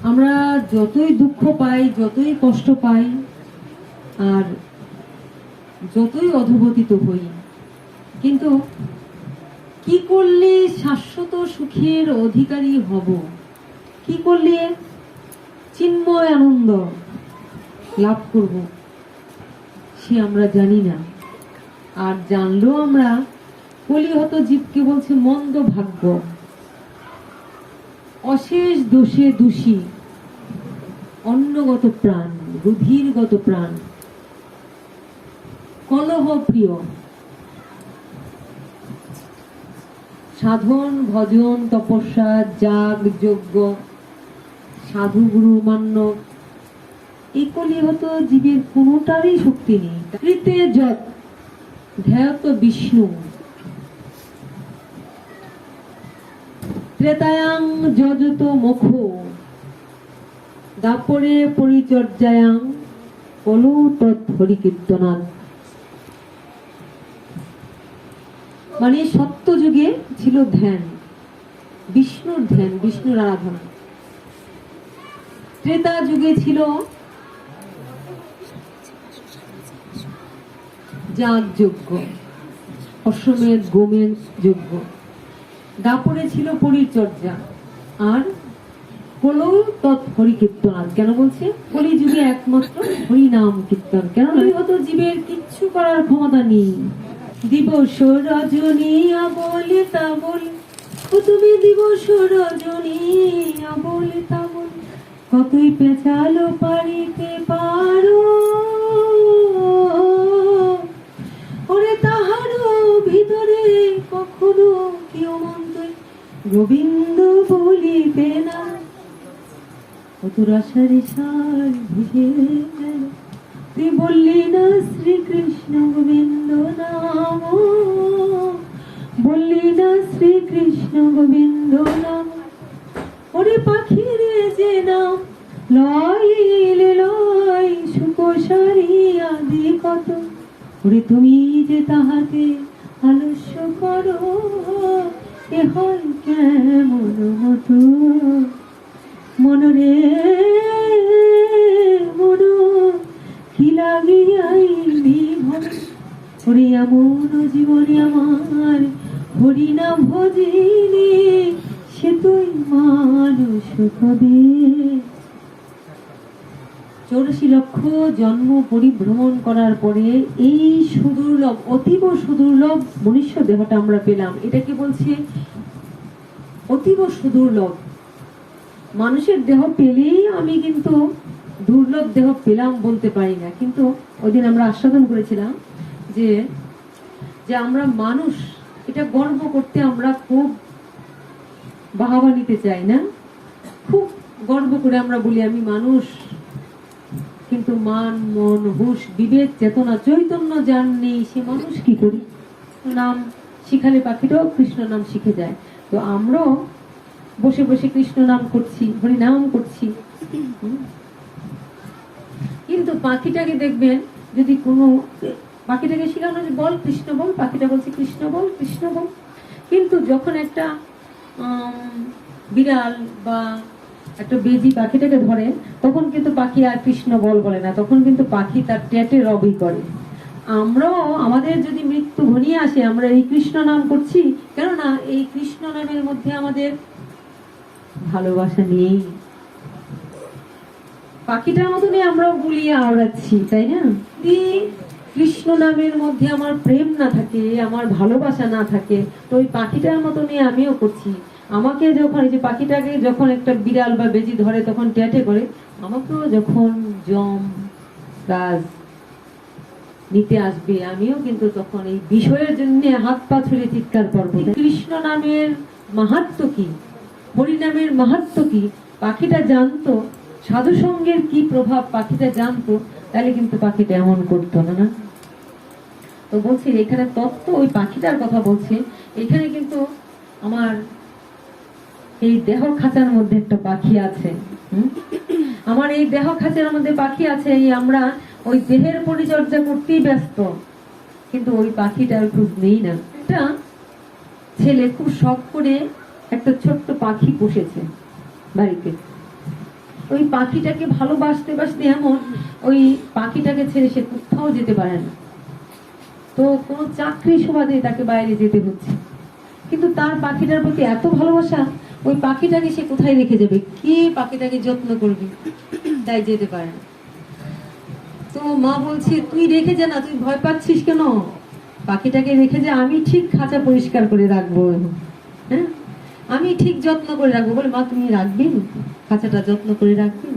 আমরা যতই দুঃখ পাই, যতই কষ্ট পাই, আর যতই অধঃপতিত হই, কিন্তু কি করলে শাশ্বত সুখের অধিকারী হব, কি করলে চিন্ময় আনন্দ লাভ করব, সে আমরা জানি না। আর জানলেও আমরা কলিহত জীবকে বলছে মন্দ ভাগ্য, অশেষ দোষে দোষী, অন্নগত প্রাণ, রুধিরগত প্রাণ, কলহ প্রিয়। সাধন ভজন তপস্যা যাগ যজ্ঞ সাধু গুরু মান্য এই কলিহত জীবের কোনোটারই শক্তি নেই। কৃতে যৎ ধ্যায়ত বিষ্ণু, ত্রেতায়াং যজত মুখ, দাপরে পরিচর্যায়াং কলু তৎ হরিকীর্তনাৎ। মানে সত্য যুগে ছিল ধ্যান, বিষ্ণুর ধ্যান, বিষ্ণুর আরাধনা। ত্রেতা যুগে ছিল যাগ যজ্ঞ, অশ্বমেধ গোমেধ যজ্ঞ। দাপরে ছিল পরিচর্যা, আর কলৌ তৎ হরিকীর্তনাৎ। কেন বলছে? কলি যুগে একমাত্র হরি নাম কীর্তন। কেন? হত জীবের কিচ্ছু করার ক্ষমতা নেই। দিবস রজনী বলে তা বলে, তুমি দিবস রজনী বলে তা বলে কতই পেঁচালো পারিতে পারো, ওরে তাহারও ভিতরে কখনো কেউ মন্ত্রে গোবিন্দ বলিবে না। কত রসারি সার ভিজে গেল, তুই বললি না শ্রীকৃষ্ণ গোবিন্দ নাম, বললি না শ্রীকৃষ্ণ গোবিন্দ নাম। ওরে পাখিরে যে নাম লইলে লয়, সুকোষারি আদি কত, ওরে তুমি যে তাহাতে আলস্য করো, এ হয় কেমন মতো। মনরে মন কি লাগিয়াইলি ভব, ওরে এমন জীবনে আমার হরি না ভজিনি, সে তুই মানুষ কবে। 84 লক্ষ জন্ম পরিভ্রমণ করার পরে এই সুদুর্লভ, অতীব সুদুর্লভ মনুষ্য দেহটা আমরা পেলাম। এটাকে বলছে অতীব সুদুর্লভ। মানুষের দেহ পেলেই আমি কিন্তু দুর্লভ দেহ পেলাম বলতে পারি না। কিন্তু ওই দিন আমরা আস্বাদন করেছিলাম যে যে আমরা মানুষ, এটা গর্ব করতে আমরা খুব বাহাবা নিতে চাই না, খুব গর্ব করে আমরা বলি আমি মানুষ। কিন্তু মান মন হুশ বিবেক চেতনা চৈতন্য যার নেই, সে মানুষ কি করি? নাম শিখালে পাখিটাও কৃষ্ণ নাম শিখে যায়। তো আমরাও বসে বসে কৃষ্ণ নাম করছি, হরি নাম করছি, কিন্তু পাখিটাকে দেখবেন, যদি কোনো পাখিটাকে শিখানো যে বল কৃষ্ণ বল, পাখিটা বলছে কৃষ্ণ বল কৃষ্ণ বল। কিন্তু যখন একটা বিড়াল বা একটা বেজি পাখিটাকে ধরে, তখন কিন্তু পাখি আর কৃষ্ণ বল বলে না, তখন কিন্তু পাখি তার টেটে রবি করে। আমরাও আমাদের যদি মৃত্যু ঘনিয়ে আসে, আমরা এই কৃষ্ণ নাম করছি, কেননা এই কৃষ্ণ নামের মধ্যে আমাদের ভালোবাসা নেই। পাখিটার মতনই আমরাও গুলিয়ে আওড়াচ্ছি, তাই না? কৃষ্ণ নামের মধ্যে আমার প্রেম না থাকে, আমার ভালোবাসা না থাকে, তো ওই পাখিটার মতনই আমিও করছি। আমাকে যখন এই যে পাখিটাকে যখন একটা বিড়াল বা বেজি ধরে তখন ট্যাটে করে, আমাকেও যখন যম রাজ নিতে আসবে, আমিও কিন্তু তখন এই বিষয়ের জন্য হাত পা ছুড়ে চিৎকার করবো। কৃষ্ণ নামের মাহাত্ম্য কি, হরি নামের মাহাত্ম্য কি পাখিটা জানতো, সাধু সঙ্গের কি প্রভাব পাখিটা জানতো, তাহলে কিন্তু পাখিটা এমন করতো না। না তো বলছি এখানে তত্ত্ব ওই পাখিটার কথা বলছে। এখানে কিন্তু আমার এই দেহ খাঁচার মধ্যে একটা পাখি আছে, আমার এই দেহ খাঁচার মধ্যে পাখি আছে। এই আমরা ওই দেহের পরিচর্যা করতেই ব্যস্ত, কিন্তু ওই পাখিটার খোঁজ নেই না। একটা ছেলে খুব শখ করে একটা ছোট্ট পাখি পুষেছে বাড়িতে। ওই পাখিটাকে ভালোবাসতে বাসতে এমন ওই পাখিটাকে ছেড়ে সে কোথাও যেতে পারে না। তো কোনো চাকরি সুবাদে তাকে বাইরে যেতে হচ্ছে, কিন্তু তার পাখিটার প্রতি এত ভালোবাসা, ওই পাখিটাকে সে কোথায় রেখে যাবে, কে পাখিটাকে যত্ন করবে, তাই যেতে পারে না। তো মা বলছে তুই রেখে যা না, তুই ভয় পাচ্ছিস কেন, পাখিটাকে রেখে যা, আমি ঠিক খাঁচা পরিষ্কার করে রাখবো, হ্যাঁ আমি ঠিক যত্ন করে রাখবো। বলে মা তুমি রাখবি, খাঁচাটা যত্ন করে রাখবি?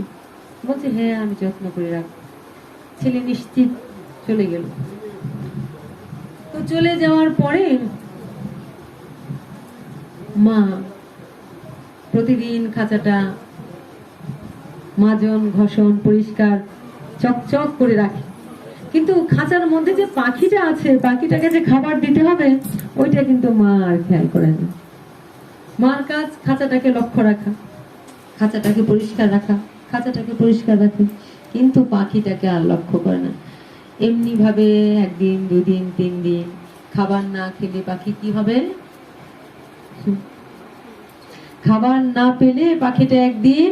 বলছে হ্যাঁ আমি যত্ন করে রাখবো। ছেলে নিশ্চিত চলে গেল। তো চলে যাওয়ার পরে মা প্রতিদিন খাঁচাটা মাজন ঘষণ পরিষ্কার চকচক করে রাখে, কিন্তু খাঁচার মধ্যে যে পাখিটা আছে, পাখিটাকে যে খাবার দিতে হবে, ওইটা কিন্তু মা আর খেয়াল করে না। মার কাজ খাঁচাটাকে লক্ষ্য রাখা, খাঁচাটাকে পরিষ্কার রাখা, খাঁচাটাকে পরিষ্কার রাখে, কিন্তু পাখিটাকে আর লক্ষ্য করে না। এমনি ভাবে একদিন, দুদিন, 3 দিন খাবার না খেলে পাখি কি হবে? খাবার না পেলে পাখিটা একদিন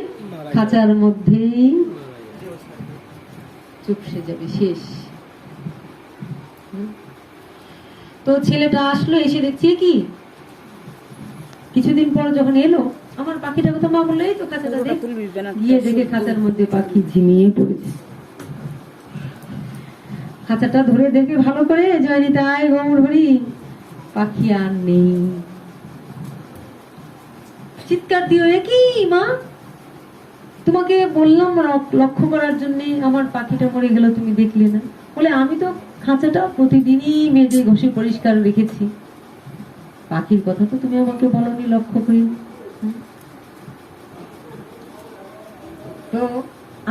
খাঁচার মধ্যেই চুপসে যাবে, শেষ। তো ছেলেটা আসলো, এসে দেখছি কি, কিছুদিন পর যখন এলো, আমার পাখিটা কথা মা বললো এই তো খাঁচাটা দেখ, গিয়ে দেখে খাঁচার মধ্যে পাখি ঝিমিয়ে পড়েছে। খাঁচাটা ধরে দেখে ভালো করে, জয়নি তাই গৌর হরি, পাখি আর নেই। চিৎকার দিও, একই মা, তোমাকে বললাম লক্ষ্য করার জন্য, আমার পাখিটা মরে গেল, তুমি দেখলে না? বলে আমি তো খাঁচাটা প্রতিদিনই মেজে ঘষে পরিষ্কার রেখেছি, পাখির কথা তো তুমি আমাকে বলনি লক্ষ্য করি। তো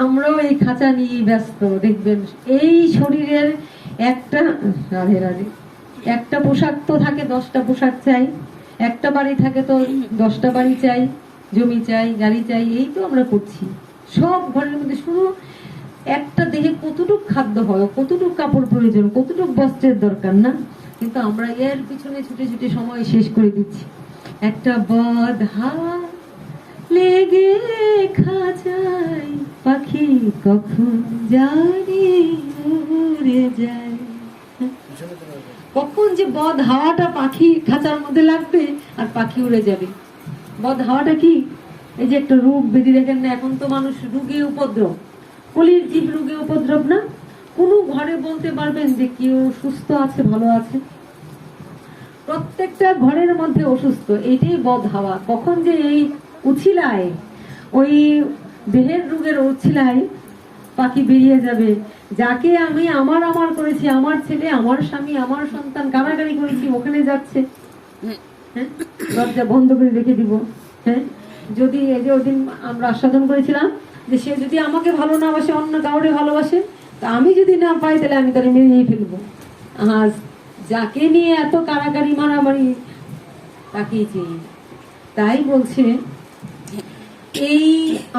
আমরাও এই খাঁচা নিয়ে ব্যস্ত। দেখবেন এই শরীরের একটা রাধে রাধে একটা পোশাক তো থাকে, 10টা পোশাক চাই, একটা বাড়ি থাকে তো 10টা বাড়ি চাই, জমি চাই, গাড়ি চাই, এই তো আমরা করছি। সব ঘরের মধ্যে শুধু একটা দেহে কতটুক খাদ্য হয়, কতটুক কাপড় প্রয়োজন, কতটুক বস্ত্রের দরকার না, কিন্তু আমরা এর পিছনে ছুটে ছুটে সময় শেষ করে দিচ্ছি। একটা বাধা লেগে খাঁচায়, পাখি কখন জানি উড়ে যায়। কখন যে বদ হাওয়াটা পাখি খাঁচার মধ্যে লাগবে আর পাখি উড়ে যাবে। বদ হাওয়াটা কি? এই যে একটা রোগ বেঁধে দেখেন না, এখন তো মানুষ রোগে উপদ্রব, কলির জীব রোগে উপদ্রব না। কোন ঘরে বলতে পারবেন যে কেউ সুস্থ আছে, ভালো আছে? প্রত্যেকটা ঘরের মধ্যে অসুস্থ। এইটাই বদ হাওয়া। কখন যে এই উছিলায়, ওই দেহের রোগের উছিলায় পাখি বেরিয়ে যাবে, যাকে আমি আমার আমার করেছি, আমার ছেলে, আমার স্বামী, আমার সন্তান কারাগারি করেছি, ওখানে যাচ্ছে, হ্যাঁ দরজা বন্ধ করে রেখে দিব। হ্যাঁ যদি এই যে ওইদিন আমরা আস্বাদন করেছিলাম যে সে যদি আমাকে ভালো না বাসে, অন্য কাউরে ভালোবাসে, তা আমি যদি না পাই তাহলে আমি তাকে মেরেই ফেলবো। আজ যাকে নিয়ে এত কারাগারি মারামারি, তাকেই চিনি। তাই বলছে এই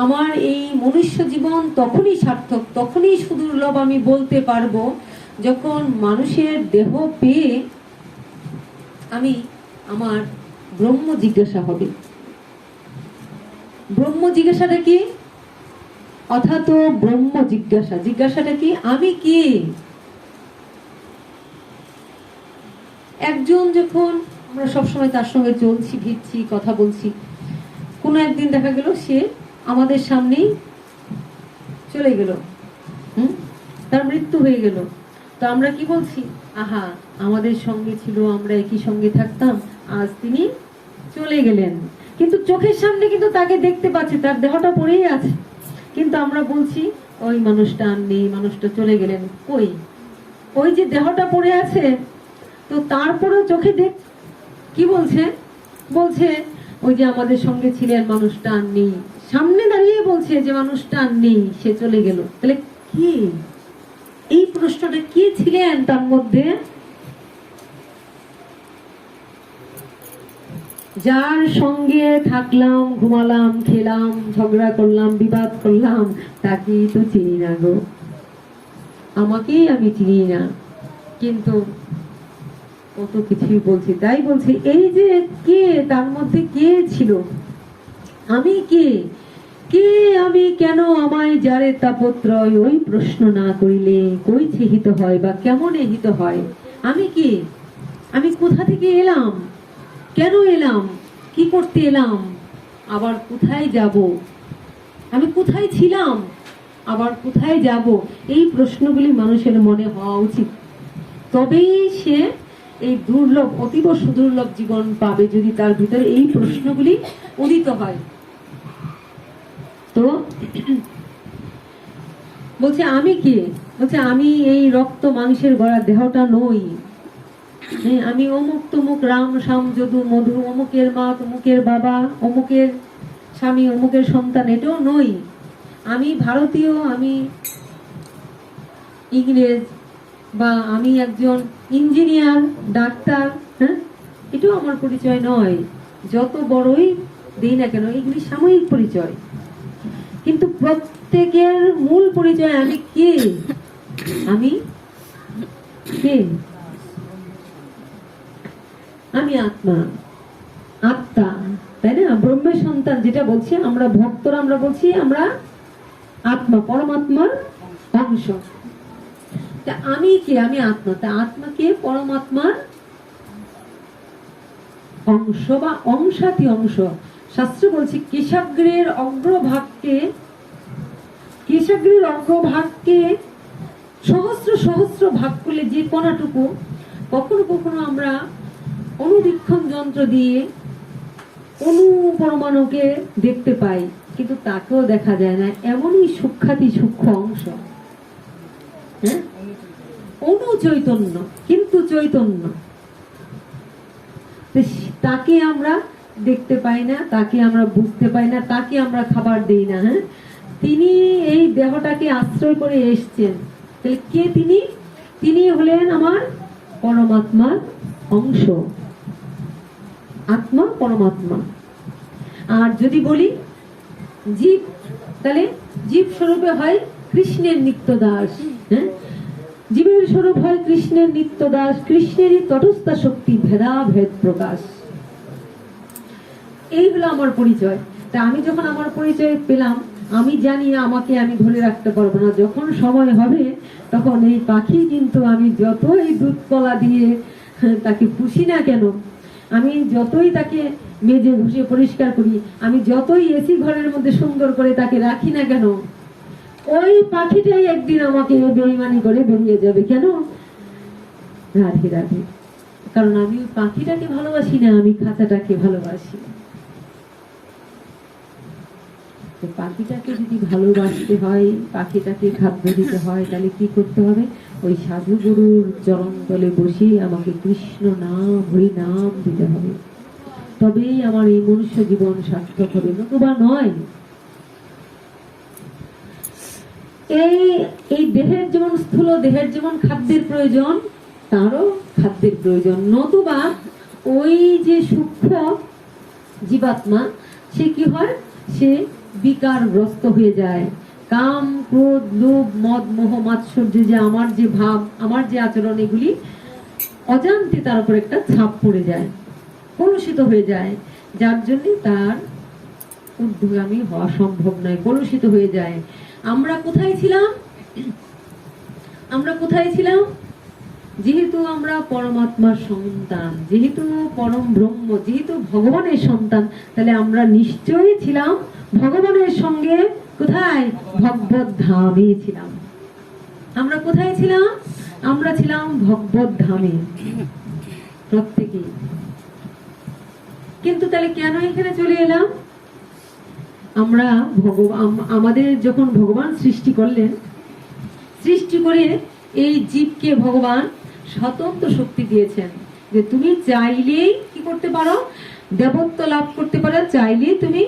আমার এই মনুষ্য জীবন তখনই সার্থক, তখনই সুদুর্লভ আমি বলতে পারবো, যখন মানুষের দেহ পেয়ে আমি আমার ব্রহ্ম জিজ্ঞাসা হবে। ব্রহ্ম জিজ্ঞাসাটা কি? অর্থাৎ ব্রহ্ম জিজ্ঞাসা, জিজ্ঞাসাটা কি? আমি কে? একজন যখন আমরা সবসময় তার সঙ্গে চলছি, ভিড়ছি, কথা বলছি, কোনো একদিন দেখা গেল সে আমাদের সামনেই চলে গেল, তার মৃত্যু হয়ে গেল। তো আমরা কি বলছি? আহা, আমাদের সঙ্গে ছিল, আমরা একই সঙ্গে থাকতাম, আজ তিনি চলে গেলেন। কিন্তু চোখের সামনে কিন্তু তাকে দেখতে পাচ্ছি, তার দেহটা পড়েই আছে, কিন্তু আমরা বলছি ওই মানুষটা আর নেই, মানুষটা চলে গেলেন। কই, ওই যে দেহটা পড়ে আছে, তো তারপরেও চোখে দেখ কি বলছে? বলছে ওই যে আমাদের সঙ্গে ছিলেন, মানুষটা আর নেই। সামনে দাঁড়িয়ে বলছে যে মানুষটা আর নেই, সে চলে গেল। তাহলে কি এই প্রশ্নটা, কে ছিলেন তার মধ্যে? যার সঙ্গে থাকলাম, ঘুমালাম, খেলাম, ঝগড়া করলাম, বিবাদ করলাম, তাকে তো চিনি না গো, আমাকেই আমি চিনি না, কিন্তু কত কিছুই বলছি। তাই বলছি এই যে কে, তার মধ্যে কে ছিল, আমি কে, কে আমি কেন আমায় যারে তাপত্রয়, ওই প্রশ্ন না করিলে কইছে হিত হয় বা কেমনে হিত হয়। আমি কি, আমি কোথা থেকে এলাম, কেন এলাম, কি করতে এলাম, আবার কোথায় যাব, আমি কোথায় ছিলাম, আবার কোথায় যাব, এই প্রশ্নগুলি মানুষের মনে হওয়া উচিত। তবেই সে এই দুর্লভ, অতীব সুদুর্লভ জীবন পাবে, যদি তার ভিতরে এই প্রশ্নগুলি উদিত হয়। তো বলছে আমি কে, বলছে আমি এই রক্ত মাংসের গড়া দেহটা নই। আমি অমুক তমুক রাম শাম যদু মধু, অমুকের মা তমুকের বাবা, অমুকের স্বামী অমুকের সন্তান, এটাও নই। আমি ভারতীয়, আমি ইংরেজ, বা আমি একজন ইঞ্জিনিয়ার, ডাক্তার, হ্যাঁ, এটাও আমার পরিচয় নয়। যত বড়ই দিই না কেন, এগুলি সাময়িক পরিচয়, কিন্তু প্রত্যেকের মূল পরিচয় আমি কে, আমি কে, আমি আত্মা, আত্মা, তাই না? ব্রহ্মের সন্তান যেটা বলছি আমরা ভক্তরা, আমরা বলছি আমরা আত্মা, পরমাত্মার অংশ। তা আমি কে, আমি আত্মা, তা আত্মা কে, পরমাত্মার অংশ বা অংশাতি অংশ। শাস্ত্র বলছে কেশাগ্রের অগ্রভাগকে, কেশাগ্রের অগ্রভাগকে সহস্র সহস্র ভাগ করলে যে কণাটুকু, কখনো কখনো আমরা অনুবীক্ষণ যন্ত্র দিয়ে অণু পরমাণুকে দেখতে পাই, কিন্তু তাকেও দেখা যায় না, এমনই সূক্ষ্মাতি সূক্ষ্ম অংশ। হ্যাঁ, অণু চৈতন্য, কিন্তু চৈতন্য, তাকে আমরা দেখতে পাই না, তাকে আমরা বুঝতে পাই না, তাকে আমরা খাবার দেই না। হ্যাঁ, তিনি এই দেহটাকে আশ্রয় করে এসছেন, তাহলে কে তিনি? তিনি হলেন আমার পরমাত্মার অংশ, আত্মা পরমাত্মা। আর যদি বলি জীব, তাহলে জীব স্বরূপে হয় কৃষ্ণের নিত্য দাস। হ্যাঁ, জীবের স্বরূপ হয় কৃষ্ণের নিত্য দাস, কৃষ্ণেরই তটস্থ শক্তি ভেদাভেদ প্রকাশ। এই হলো আমার পরিচয়। তা আমি যখন আমার পরিচয় পেলাম, আমি জানি আমাকে আমি ধরে রাখতে পারবো না, যখন সময় হবে তখন এই পাখি কিন্তু আমি যতই দুধ কলা দিয়ে তাকে পুষি না কেন, আমি যতই তাকে মেজে ঘুষে পরিষ্কার করি, আমি যতই এসি ঘরের মধ্যে সুন্দর করে তাকে রাখি না কেন, ওই পাখিটাই একদিন আমাকে বেঈমানি করে বেরিয়ে যাবে। কেন? রাধে রাধে, কারণ আমি ওই পাখিটাকে ভালোবাসি না, আমি খাঁচাটাকে ভালোবাসি। পাখিটাকে যদি ভালোবাসতে হয়, পাখিটাকে খাদ্য দিতে হয়, তাহলে কি করতে হবে? ওই সাধু গুরুর চরণ তলে বসে আমাকে কৃষ্ণ নাম, হরি নাম দিতে হবে, তবেই আমার এই মনুষ্য জীবন সার্থক হবে, নতুবা নয়। এই দেহের যেমন স্থূল দেহের যেমন খাদ্যের প্রয়োজন, তারও খাদ্যের প্রয়োজন, নতুবা ওই যে সূক্ষ্ম জীবাত্মা, সে কি হয়? সে বিকারগ্রস্ত হয়ে যায়। কাম, ক্রোধ, লোভ, মদ, মোহ, মাৎসর্য, যে আমার যে ভাব, আমার যে আচরণ, এগুলি অজান্তে তার উপর একটা ছাপ পড়ে যায়, কলুষিত হয়ে যায়, যার জন্য তার ঊর্ধ্বগামী হওয়া সম্ভব নয়, কলুষিত হয়ে যায়। আমরা কোথায় ছিলাম? আমরা কোথায় ছিলাম? যেহেতু আমরা পরমাত্মার সন্তান, যেহেতু পরম ব্রহ্ম, যেহেতু ভগবানের সন্তান, তাহলে আমরা নিশ্চয়ই ছিলাম ভগবানের সঙ্গে। কোথায়? ভগবত ধামে ছিলাম। আমরা কোথায় ছিলাম? আমরা ছিলাম ভগবত ধামে প্রত্যেকে। কিন্তু তাহলে কেন এখানে চলে এলাম? আমরা আমাদের যখন ভগবান সৃষ্টি করলেন, সৃষ্টি করে এই জীবকে ভগবান স্বতন্ত্র শক্তি দিয়েছেন, যে তুমি চাইলেই কি করতে পারো? দেবত্ব লাভ করতে পারো, চাইলেই তুমি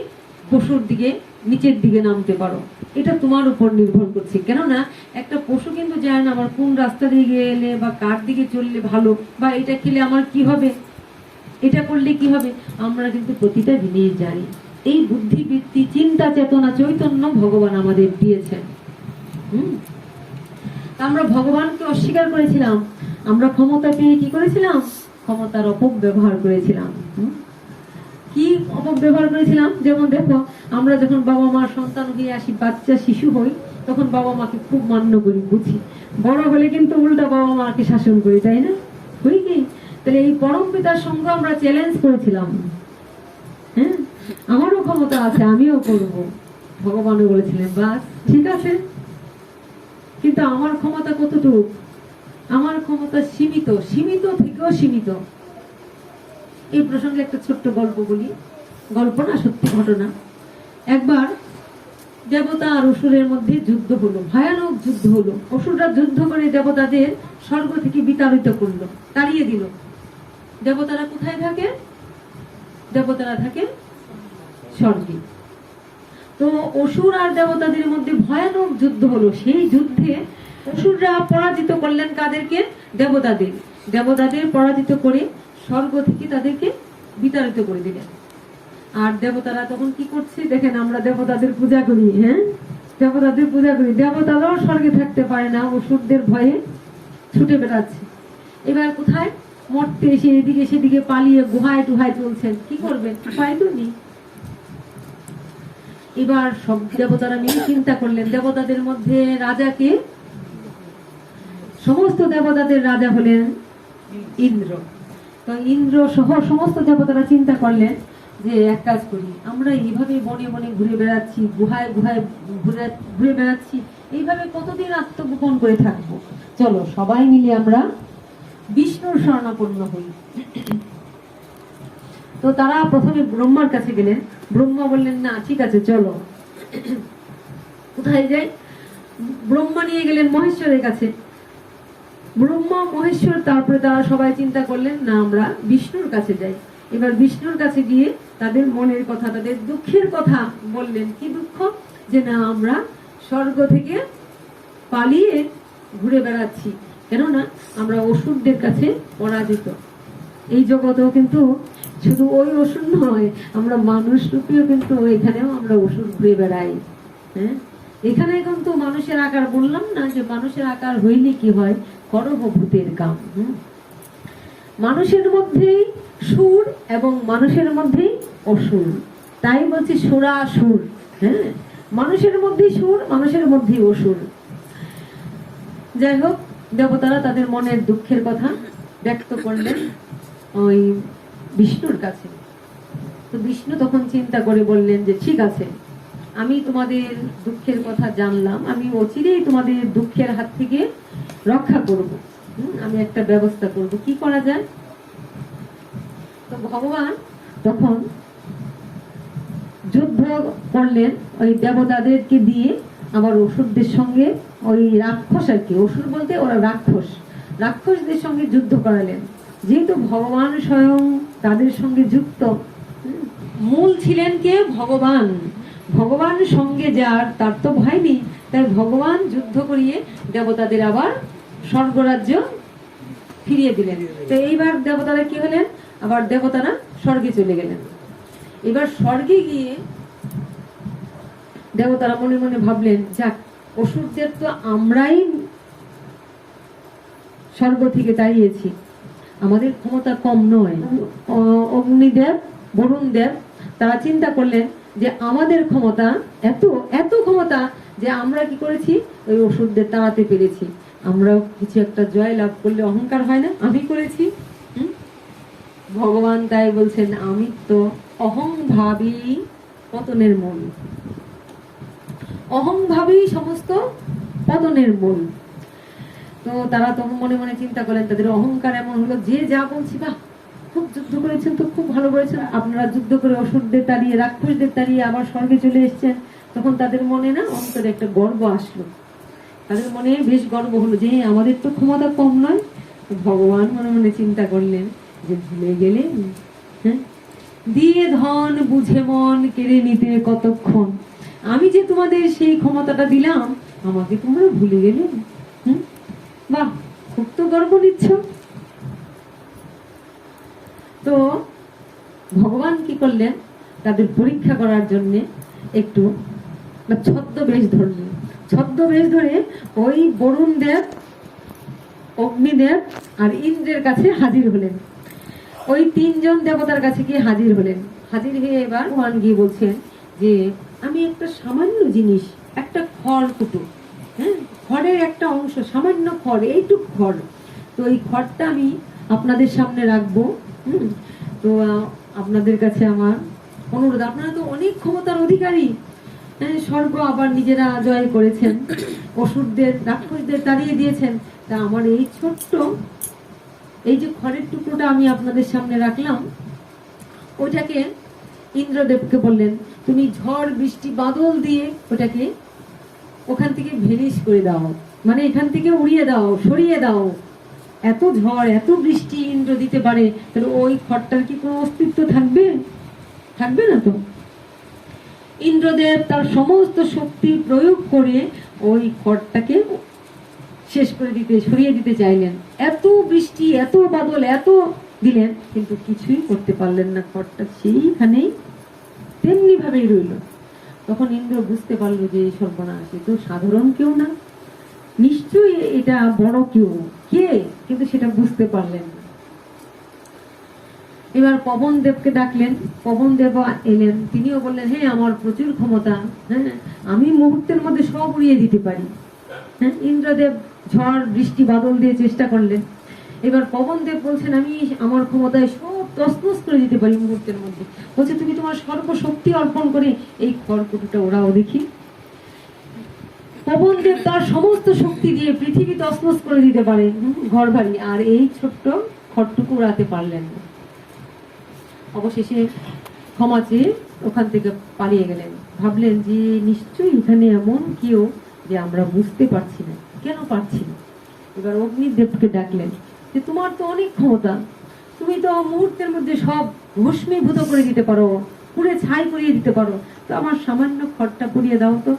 পশুর দিকে, নিচের দিকে নামতে পারো। এটা তোমার উপর নির্ভর করছে। কেননা একটা পশু কিন্তু জানে না আমার কোন রাস্তা দিয়ে গেলে বা কার দিকে চললে ভালো, বা এটা খেলে আমার কি হবে, এটা করলে কি হবে। আমরা কিন্তু প্রতিটা জিনিস জানি। এই বুদ্ধি, বৃত্তি, চিন্তা, চেতনা, চৈতন্য ভগবান আমাদের দিয়েছেন। আমরা ভগবানকে অস্বীকার করেছিলাম, আমরা ক্ষমতা পেয়ে কি করেছিলাম? ক্ষমতার অপব্যবহার করেছিলাম। কি অপব্যবহার করেছিলাম? যেমন দেখো, আমরা যখন বাবা মার সন্তান হয়ে আসি, বাচ্চা শিশু হই, তখন বাবা মাকে খুব মান্য করি, বুঝি। বড় হলে কিন্তু উল্টা বাবা মাকে শাসন করি, তাই না? হই কি? তাহলে এই পরম পিতার সঙ্গে আমরা চ্যালেঞ্জ করেছিলাম, হ্যাঁ আমারও ক্ষমতা আছে, আমিও করব। ভগবানও বলেছিলেন বাস ঠিক আছে, কিন্তু আমার ক্ষমতা কতটুকু? আমার ক্ষমতা সীমিত, সীমিত থেকেও সীমিত। এই প্রসঙ্গে একটা ছোট্ট গল্প বলি, গল্প না সত্যি ঘটনা। একবার দেবতা আর অসুরের মধ্যে যুদ্ধ হলো, ভয়ানক যুদ্ধ হলো। অসুররা যুদ্ধ করে দেবতাদের স্বর্গ থেকে বিতাড়িত করলো, তাড়িয়ে দিল। দেবতারা কোথায় থাকে? দেবতারা থাকে স্বর্গে। তো অসুর আর দেবতাদের মধ্যে ভয়ানক যুদ্ধ হলো। সেই যুদ্ধে অসুররা পরাজিত করলেন কাদেরকে? দেবতাদের। দেবতাদের পরাজিত করে স্বর্গ থেকে তাদেরকে বিতাড়িত করে দিলেন। আর দেবতারা তখন কি করছে দেখেন, আমরা দেবতাদের পূজা করি, হ্যাঁ দেবতাদের পূজা করি, দেবতারাও স্বর্গে থাকতে পারে না, অসুরদের ভয়ে ছুটে বেড়াচ্ছে। এবার কোথায়? মরতে এসে এদিকে সেদিকে পালিয়ে গুহায় টুহায় চলছেন। কি করবেন? উপায় তো নেই। এবার সব দেবতারা মিলে চিন্তা করলেন, দেবতাদের মধ্যে রাজাকে, সমস্ত দেবতাদের রাজা হলেন ইন্দ্র। তো ইন্দ্র সহ সমস্ত দেবতারা চিন্তা করলেন যে এক কাজ করি, আমরা এইভাবে বনে বনে ঘুরে বেড়াচ্ছি, গুহায় গুহায় ঘুরে বেড়াচ্ছি, এইভাবে কতদিন আত্মগোপন করে থাকবো? চলো সবাই মিলে আমরা বিষ্ণুর শরণাপন্ন হই। তো তারা প্রথমে ব্রহ্মার কাছে গেলেন। ব্রহ্মা বললেন না ঠিক আছে চলো। কোথায় যাই? ব্রহ্মা নিয়ে গেলেন মহেশ্বরের কাছে। ব্রহ্মা মহেশ্বর, তারপরে তারা সবাই চিন্তা করলেন না আমরা বিষ্ণুর কাছে যাই। এবার বিষ্ণুর কাছে গিয়ে তাদের মনের কথা, তাদের দুঃখের কথা বললেন। কি দুঃখ? যে না আমরা স্বর্গ থেকে পালিয়ে ঘুরে বেড়াচ্ছি, কেননা আমরা অসুরদের কাছে পরাজিত। এই জগতেও কিন্তু শুধু ওই অসুর নয়, আমরা মানুষ রূপীও কিন্তু এখানেও আমরা অসুর ঘুরে বেড়াই। হ্যাঁ এখানে কিন্তু মানুষের আকার, বললাম না যে মানুষের আকার হইলে কি হয়? করহ ভূতের কাম। মানুষের মধ্যেই সুর এবং মানুষের মধ্যেই অসুর, তাই বলছি সুরাসুর। হ্যাঁ মানুষের মধ্যেই সুর, মানুষের মধ্যেই অসুর। যাই হোক, দেবতারা তাদের মনের দুঃখের কথা ব্যক্ত করলেন ওই বিষ্ণুর কাছে। তো বিষ্ণু তখন চিন্তা করে বললেন যে ঠিক আছে, আমি তোমাদের দুঃখের কথা জানলাম, আমি অচিরেই তোমাদের দুঃখের হাত থেকে রক্ষা করব। আমি একটা ব্যবস্থা করব। কি করা যায়? তো ভগবান তখন যুদ্ধ করলেন ওই দেবতাদেরকে দিয়ে, আবার অসুরদের সঙ্গে, ওই রাক্ষস আর কি, অসুর বলতে ওরা রাক্ষস, রাক্ষসদের সঙ্গে যুদ্ধ করালেন। যেহেতু ভগবান স্বয়ং তাদের সঙ্গে যুক্ত, মূল ছিলেন কে? ভগবান। ভগবান সঙ্গে যার, তার তো ভয় নেই। তাই ভগবান যুদ্ধ করিয়ে দেবতাদের আবার স্বর্গরাজ্য ফিরিয়ে দিলেন। তো এইবার দেবতারা কি হলেন? আবার দেবতারা স্বর্গে চলে গেলেন। এবার স্বর্গে গিয়ে দেবতারা মনে মনে ভাবলেন, যাক অসুরদের তো আমরাই স্বর্গ থেকে তাড়িয়েছি, আমাদের ক্ষমতা কম নয়। অগ্নিদেব, বরুণ দেব তারা চিন্তা করলেন যে আমাদের ক্ষমতা এত এত ক্ষমতা যে আমরা কি করেছি? ওই অসুরদের তাড়াতে পেরেছি। আমরাও কিছু একটা জয় লাভ করলে অহংকার হয় না? আমি করেছি। ভগবান তাই বলছেন, আমি তো অহংভাবী পতনের মূল, অহংভাবী সমস্ত পতনের মূল। তো তারা তখন মনে মনে চিন্তা করলেন, তাদের অহংকার এমন হলো, যে যা বলছি, বাহ খুব যুদ্ধ করেছেন তো, খুব ভালো করেছেন, আপনারা যুদ্ধ করে অসুরদের তাড়িয়ে, রাক্ষসদের তাড়িয়ে আবার স্বর্গে চলে এসেছেন। তখন তাদের মনে না অন্তরে একটা গর্ব আসলো, তাদের মনে বেশ গর্ব হলো যে আমাদের তো ক্ষমতা কম নয়। ভগবান মনে মনে চিন্তা করলেন যে ভুলে গেলে, হ্যাঁ দিয়ে ধন বুঝে মন কেড়ে নিতে কতক্ষণ, আমি যে তোমাদের সেই ক্ষমতাটা দিলাম, আমাকে তোমরা ভুলে গেলে। বাহ, খুব তো গর্ব নিচ্ছ। তো ভগবান কি করলেন? তাদের পরীক্ষা করার জন্য একটু ছদ্মবেশ ধরলেন। ছদ্মবেশ ধরে ওই বরুণ দেব, অগ্নিদেব আর ইন্দ্রের কাছে হাজির হলেন। ওই তিনজন দেবতার কাছে গিয়ে হাজির হলেন। হাজির হয়ে এবার ভগবান গিয়ে বলছেন যে আমি একটা সামান্য জিনিস, একটা খড় কুটো, হ্যাঁ, খড়ের একটা অংশ, সামান্য খড়, এইটুক খড়, তো এই খড়টা আমি আপনাদের সামনে রাখবো। তো আপনাদের কাছে আমার অনুরোধ, আপনারা তো অনেক ক্ষমতার অধিকারী, হ্যাঁ, স্বর্গ আবার নিজেরা জয় করেছেন, অসুরদের, রাক্ষসদের তাড়িয়ে দিয়েছেন, তা আমার এই ছোট্ট এই যে খড়ের টুকরোটা আমি আপনাদের সামনে রাখলাম, ওটাকে ইন্দ্রদেবকে বললেন তুমি ঝড় বৃষ্টি বাদল দিয়ে ওটাকে ওখান থেকে ভেনিশ করে দাও, মানে এখান থেকে উড়িয়ে দাও, সরিয়ে দাও। এত ঝড় এত বৃষ্টি ইন্দ্র দিতে পারে, তাহলে ওই খড়টার কি কোনো অস্তিত্ব থাকবে? থাকবে না তো। ইন্দ্রদেব তার সমস্ত শক্তি প্রয়োগ করে ওই খড়টাকে শেষ করে দিতে, সরিয়ে দিতে চাইলেন। এত বৃষ্টি, এত বাদল, এত দিলেন, কিন্তু কিছুই করতে পারলেন না, খড়টা সেইখানেই তেমনি ভাবেই রইল। তখন ইন্দ্র বুঝতে পারলো যে এই সর্বনাশ, এ তো সাধারণ কেউ না, নিশ্চয়ই এটা বড় কেউ, কে, কিন্তু সেটা বুঝতে পারলেন না। এবার পবন দেবকে ডাকলেন, পবন দেব এলেন, তিনিও বললেন হ্যাঁ আমার প্রচুর ক্ষমতা, হ্যাঁ আমি মুহূর্তের মধ্যে সব উড়িয়ে দিতে পারি। হ্যাঁ, ইন্দ্রদেব ঝড় বৃষ্টি বাদল দিয়ে চেষ্টা করলেন। এবার পবন দেব বলছেন আমি আমার ক্ষমতায় সব তছনছ করে দিতে পারি মুহূর্তের মধ্যে। বলছে তুমি তোমার সর্বশক্তি অর্পণ করে এই খড়কুটোটা ওরাও দেখি। পবন দেব তার সমস্ত শক্তি দিয়ে পৃথিবী তছনছ করে দিতে পারেন, ঘর বাড়ি, আর এই ছোট্ট খড়টুকু উড়াতে পারলেন না। অবশেষে ক্ষমা চেয়ে ওখান থেকে পালিয়ে গেলেন। ভাবলেন যে নিশ্চয়ই এখানে এমন কেউ যে আমরা বুঝতে পারছি না, কেন পারছি না। এবার অগ্নিদেবকে ডাকলেন যে তোমার তো অনেক ক্ষমতা, তুমি তো মুহূর্তের মধ্যে সব ভস্মীভূত করে দিতে পারো, পুড়ে ছাই করিয়ে দিতে পারো, তো আমার সামান্য খড়টা পুড়িয়ে দাও তো।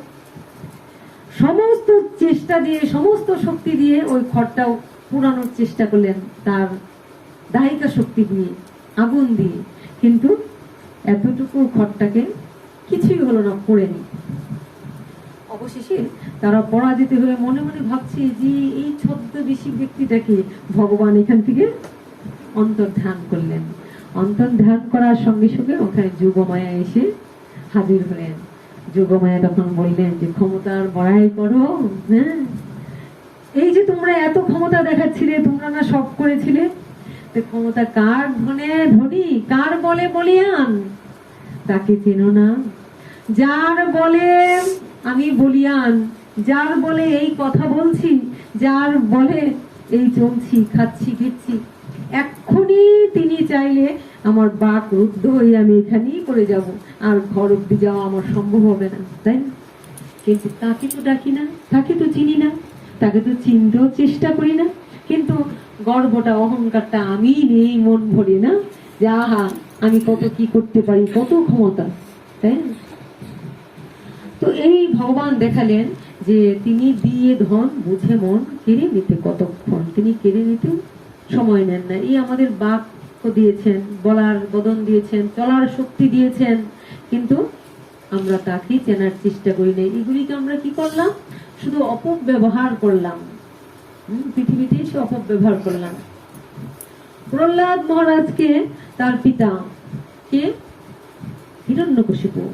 সমস্ত চেষ্টা দিয়ে, সমস্ত শক্তি দিয়ে ওই খড়টাও পুরানোর চেষ্টা করলেন, তার দাহিকা শক্তি দিয়ে, আগুন দিয়ে, কিন্তু এতটুকু খড়টাকে কিছুই হলো না, পড়েনি। অবশেষে তারা পরাজিত হয়ে মনে মনে ভাবছে যে এই ছদ্মবেশী ব্যক্তিটাকে ভগবান এখান থেকে অন্তর্ধান করলেন। অন্তর্ধান করার সঙ্গে সঙ্গে ওখানে যোগমায়া এসে হাজির হলেন। যোগমায়া তখন বললেন যে ক্ষমতার বড়াই করো, হ্যাঁ এই যে তোমরা এত ক্ষমতা দেখাচ্ছিলে, তোমরা না সব করেছিলে, ক্ষমতা কার ধনে ধনী, কার বলে বলিয়ান, তাকে চেনো না? যার বলে আমি বলিয়ান, যার বলে এই কথা বলছি, যার বলে এই চলছি, খাচ্ছি, ফিরছি, এক্ষুনি তিনি চাইলে আমার বাক রুদ্ধ হয়ে আমি এখানেই পড়ে যাব, আর ঘর অব্দি যাওয়া আমার সম্ভব হবে না, তাই না? কিন্তু তাকে তো ডাকি না, তাকে তো চিনি না, তাকে তো চিনতেও চেষ্টা করি না, কিন্তু গর্বটা, অহংকারটা আমি নেই মন ভরে না, যে আহা আমি কত কি করতে পারি, কত ক্ষমতা, তাই না? তো এই ভগবান দেখালেন যে তিনি দিয়ে ধন বুঝে মন কেড়ে নিতে কতক্ষণ, তিনি কেড়ে নিতে সময় নেন না। এই আমাদের বাক্য দিয়েছেন, বলার বদন দিয়েছেন, চলার শক্তি দিয়েছেন, কিন্তু আমরা তাকে চেনার চেষ্টা করি না। এগুলিকে আমরা কি করলাম? শুধু অপব্যবহার করলাম, পৃথিবীতে এসে অপব্যবহার করলাম। প্রহ্লাদ মহারাজকে তার পিতা কে হিরণ্যকশিপু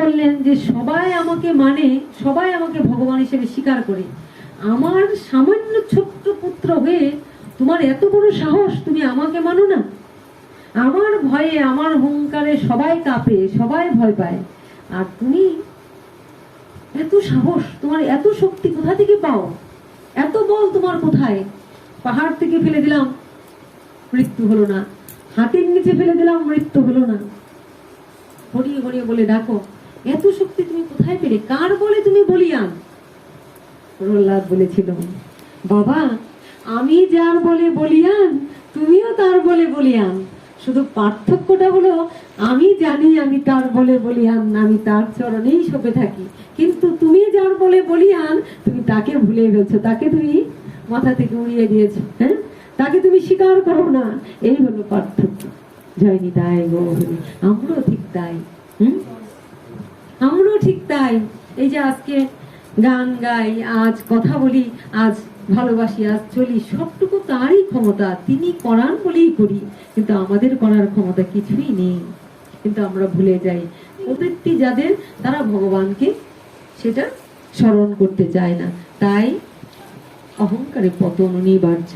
বললেন যে সবাই আমাকে মানে, সবাই আমাকে ভগবান হিসেবে স্বীকার করে, আমার সামান্য ছোট্ট পুত্র হয়ে তোমার এত বড় সাহস, তুমি আমাকে মানো না? আমার ভয়ে, আমার হুঙ্কারে সবাই কাঁপে, সবাই ভয় পায়, আর তুমি এত সাহস, তোমার এত শক্তি কোথা থেকে পাও? এত বল তোমার কোথায়? পাহাড় থেকে ফেলে দিলাম, মৃত্যু হলো না, হাতির নিচে ফেলে দিলাম, মৃত্যু হলো না, হরিয়ে হরিয়ে বলে ডাকো, এত শক্তি তুমি কোথায় পেলে? কার বলে তুমি বলিয়ান? প্রহ্লাদ বলেছিল, বাবা আমি যার বলে বলিয়ান, তুমিও তার বলে বলিয়ান, শুধু পার্থক্যটা হলো আমি জানি আমি তার বলে বলিয়ান, আমি তার চরণেই শোপে থাকি, কিন্তু তুমি যার বলে বলিয়ান তুমি তাকে ভুলে গেছো, তাকে তুমি মাথা থেকে উড়িয়ে দিয়েছো, হ্যাঁ, তাকে তুমি স্বীকার করো না, এই হলো পার্থক্য। জয় নিতাই গৌর। আমরাও ঠিক তাই, আমরাও ঠিক তাই। এই যে আজকে গান গাই, আজ কথা বলি, আজ ভালোবাসি, আজ চলি, সবটুকু তারই ক্ষমতা, তিনি করান বলেই করি, কিন্তু আমাদের করার ক্ষমতা কিছুই নেই। কিন্তু আমরা ভুলে যাই। প্রবৃত্তি যাদের, তারা ভগবানকে সেটা স্মরণ করতে চায় না, তাই অহংকারে পতন অনিবার্য।